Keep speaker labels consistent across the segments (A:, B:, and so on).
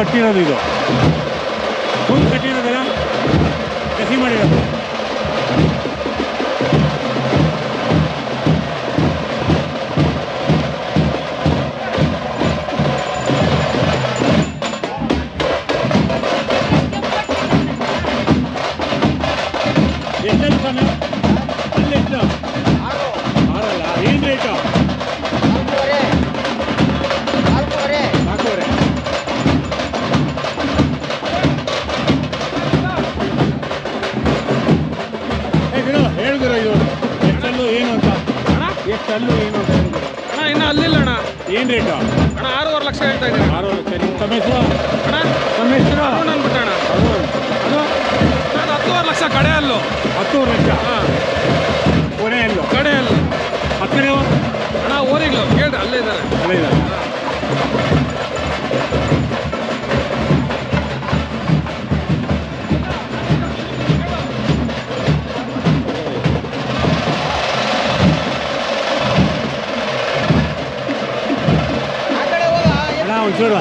A: ಕಟ್ಟಿರೋದು ಇದು ಫುಲ್ ಕಟ್ಟಿರೋದಲ್ಲ ಕಸಿ ಮಾಡಿರೋದು. ಎಷ್ಟೆಷ್ಟು ಸಮಯ ಅಲ್ಲೆಷ್ಟು ಆರಲ್ಲ ಏನು ರೇಟು? 4.5. ಹೇಳಿದ್ರು ಇದು ಎಷ್ಟಲ್ಲೂ ಏನು ಅಂತ ಎಷ್ಟಲ್ಲೂ ಏನು ಅಂತ ಹೇಳಿದ್ರು
B: ಅಣ್ಣ. ಇನ್ನು ಅಲ್ಲಿಲ್ಲ ಅಣ್ಣ.
A: ಏನು ರೇಟು
B: ಅಣ್ಣ 6.5 ಲಕ್ಷ ಹೇಳ್ತಾ ಇದ್ದೀನಿ.
A: 6 ಲಕ್ಷ. ನಿಮ್ಮ ತಮ್ಮ ಹೆಸರು
B: ಅಣ್ಣ
A: ತಮ್ಮ ಹೆಸರು
B: ಅಂದ್ಬಿಟ್ಟಣ.
A: ಅದು
B: ಅದು 10.5 ಲಕ್ಷ ಕಡೆಯಲ್ಲು.
A: 10 ಲಕ್ಷ
B: ಹಾಂ
A: ಕೊನೆಯಲ್ಲೂ
B: ಕಡೆಯಲ್ಲು.
A: ಹತ್ತಿರ
B: ಅಣ್ಣ ಊರಿಗ್ಲು ಕೇಳ್ರಿ ಅಲ್ಲೇ ಇದ್ದಾರೆ.
A: ಅಲ್ಲ ಇಲ್ಲ ಅಣ್ಣ ಒಂಚೂರು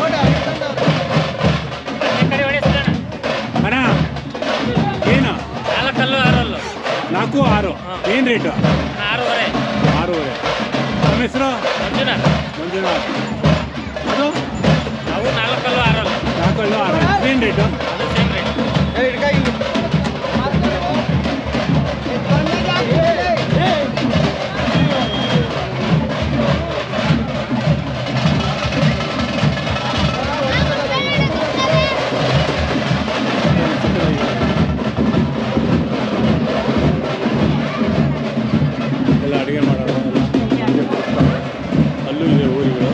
A: ಅಣ್ಣ ಏನು 4 6 ಏನು ರೇಟು? 6.5. ನಮ್ಮ ಹೆಸರು ಮಂಜುನಾಥ್. ಅದು 4 6 ಏನು ರೇಟು? ಎಲ್ಲ ಅಡುಗೆ ಮಾಡೋದು ಅಲ್ಲೂ ಇದೆ ಊರುಗಳು.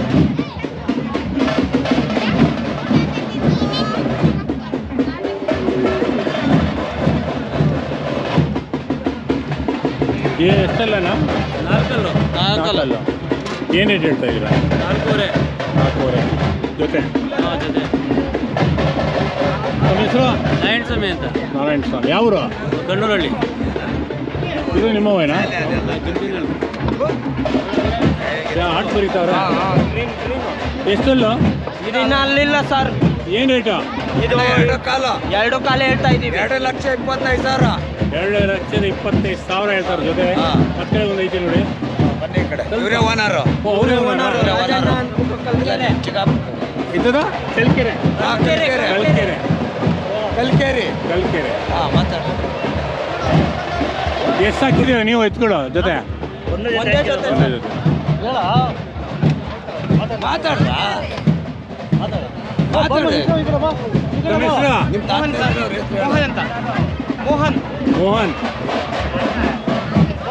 A: ಎಷ್ಟಲ್ಲಣ್ಣ? 4 ಏನು ರೇಟ್ ಹೇಳ್ತಾ ಇದ್ದೀರಾ? 4.5 ಜೊತೆ. ನಮ್ಮ ಹೆಸರು
B: ನಾರಾಯಣ ಸ್ವಾಮಿ ಅಂತ.
A: ನಾರಾಯಣ ಸ್ವಾಮಿ. ಯಾವರು?
B: ಕಣ್ಣೂರಳ್ಳಿ.
A: ಇದು ನಿಮ್ಮವೇನಾ? ಆಟ ಬರೀತಾವ್ರ ಎಷ್ಟಲ್ಲೂ?
C: ಇದು ಇನ್ನು ಅಲ್ಲಿಲ್ಲ ಸರ್.
A: ಏನು ರೇಟು?
C: ಇದು 2 ಕಾಲ ಹೇಳ್ತಾ ಇದ್ದೀವಿ.
B: 2,25,000.
A: 2,25,000 ಹೇಳ್ತಾರೆ ಜೊತೆ. ಮತ್ತೆ ಒಂದು ಐತಿ ನೋಡಿ.
B: ಇವರೇ ಓನರು.
A: ಅವರೇ ಇದ್ದದ ಕಲ್ಕೆರೆ. ಎಷ್ಟು ಹಾಕಿದ್ದೀರ ನೀವು ಎತ್ಕೊಡು ಜೊತೆ?
C: ಒಂದೇ ಜೊತೆ.
A: ಮೋಹನ್.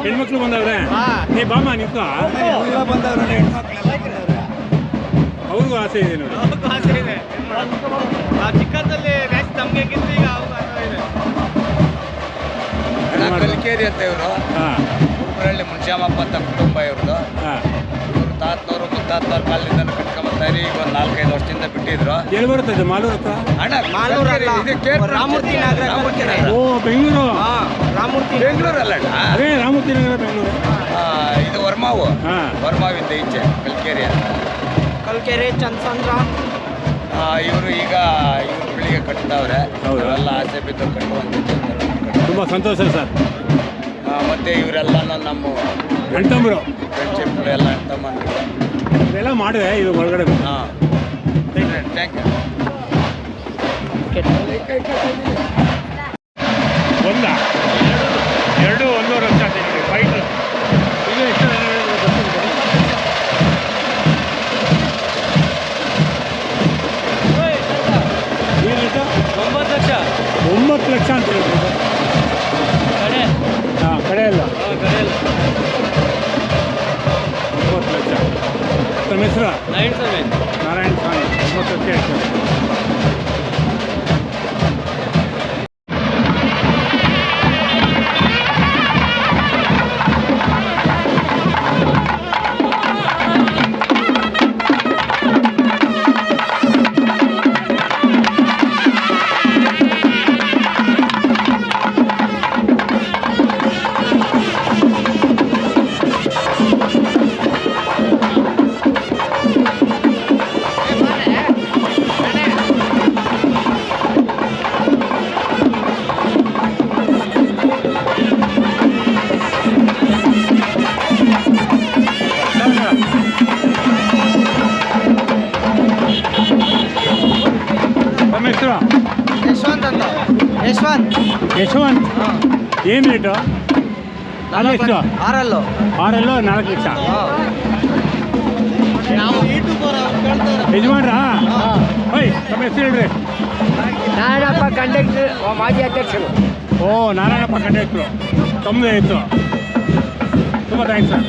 A: ಹೆಣ್ಮಕ್ಳು ಬಂದವ್ರೆ? ಏ ಬಾಮ ನಿಂತ ಅವ್ರಿಗೂ ಆಸೆ ಇದೆ ನೋಡಿ.
C: ಚಿಕ್ಕದಲ್ಲಿ ನಮ್ಗೆ ಈಗ
B: ಕಲ್ಕೇರಿ ಅಂತ ಇವರು. ಊರಲ್ಲಿ ಮುನ್ಶ್ಯಾಮಪ್ಪ ಅಂತ ಕುಟುಂಬ ಇವ್ರದ್ದು. ಇವರು ತಾತನವರು ಮುತ್ತಾತನವ್ರ ಕಾಲದಿಂದ ಕಟ್ಕೊಂಬತ್ತಾರೆ. ಈಗ ಒಂದು 4-5 ವರ್ಷದಿಂದ ಬಿಟ್ಟಿದ್ರು.
A: ಎಲ್ಲಿ ಬರ್ತದೆ? ಮಾಲೂರು ಹತ್ರ?
B: ಅಣ್ಣ
C: ರಾಮೂರ್ತಿ ನಗರ.
A: ಓ ಬೆಂಗಳೂರು.
B: ಬೆಂಗಳೂರಲ್ಲ ಅಣ್ಣ.
A: ಅದೇ ರಾಮೂರ್ತಿ ನಗರ ಬೆಂಗಳೂರು.
B: ಇದು ವರ್ಮಾವಿಂದ ಈಚೆ
C: ಕಲ್ಕೆರೆ ಚಂದ್ಸಂದ್ರ.
B: ಇವರು ಈಗ ಇವ್ರ ಬೆಳಿಗ್ಗೆ ಕಟ್ತಾವ್ರೆ. ಅವರೆಲ್ಲ ಆಸೆ ಬಿದ್ದು ಕಟ್ಟುವಂತ
A: ತುಂಬ ಸಂತೋಷ ಸರ್.
B: ಮತ್ತೆ ಇವರೆಲ್ಲ ನಮ್ಮ
A: ಅಣ್ತಂಬರು
B: ಫ್ರೆಂಡ್ಶಿಪ್ ಎಲ್ಲ ಅಣ್ತಂಬಂದ್ರು.
A: ಇದೆಲ್ಲ ಮಾಡಿದೆ ಇದು ಒಳಗಡೆ.
B: ಹಾಂ ಥ್ಯಾಂಕ್ ಯು.
A: ಒಂದ 2-1.5 ಲಕ್ಷ ಫೈಟ್. ಇದು ಎಷ್ಟು? 9 ಲಕ್ಷ ಅಂತ ಹೇಳ್ಬೋದು. ಕಡೆ ಅಲ್ಲ 9 ಲಕ್ಷ. ತಮ್ಮ ಹೆಸರು? ನಾರಾಯಣ ಸ್ವಾಮಿ. 9 ಲಕ್ಷ ಹೇಳ್ತಾರೆ. ಹೆಸರು
C: ಯಶವಂತ್ ಅಂತ
A: ಯಶವಂತ್ ಏನು ರೇಟು ಅದು ಎಷ್ಟು
C: ಆರಲ್ಲು
A: ಆರಲ್ಲೂ 4 ಲಕ್ಷ
C: ನಾವು ಯೂಟ್ಯೂಬರ್
A: ಯಜಮಾನ್ರಾ ಓಯ್ ತಮ್ಮ ಹೆಸರು ಹೇಳ್ರಿ
C: ನಾರಾಯಣಪ್ಪ ಕಂಡಕ್ಟರ್ ಮಾಜಿ ಅಧ್ಯಕ್ಷರು
A: ಓ ನಾರಾಯಣಪ್ಪ ಕಂಡಕ್ಟ್ರು ತಮ್ಮದೇ ಇತ್ತು ತುಂಬ ಥ್ಯಾಂಕ್ಸ್ ಸರ್